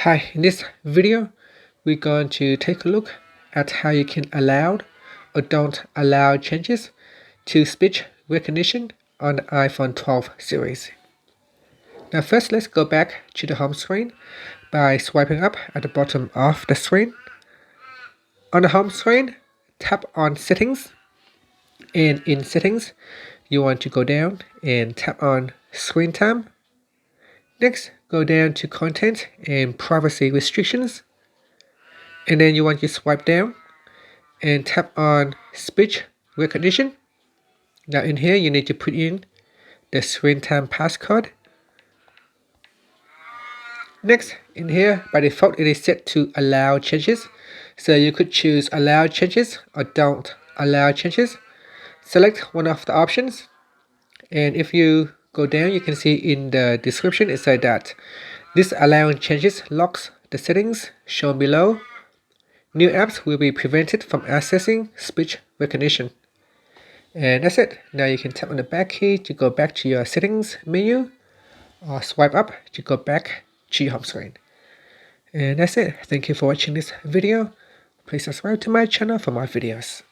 Hi, in this video, we're going to take a look at how you can allow or don't allow changes to speech recognition on the iPhone 12 series. Now first, let's go back to the home screen by swiping up at the bottom of the screen. On the home screen, tap on Settings, and in Settings, you want to go down and tap on Screen Time. Next, go down to Content and Privacy Restrictions, and then you want to swipe down and tap on Speech Recognition. Now in here, you need to put in the screen time passcode. Next, in here, by default, it is set to allow changes. So you could choose allow changes or don't allow changes. Select one of the options. And if you go down, you can see in the description, it said that this allowing changes locks the settings shown below. New apps will be prevented from accessing speech recognition. And that's it. Now you can tap on the back key to go back to your settings menu, or swipe up to go back to your home screen. And that's it. Thank you for watching this video. Please subscribe to my channel for more videos.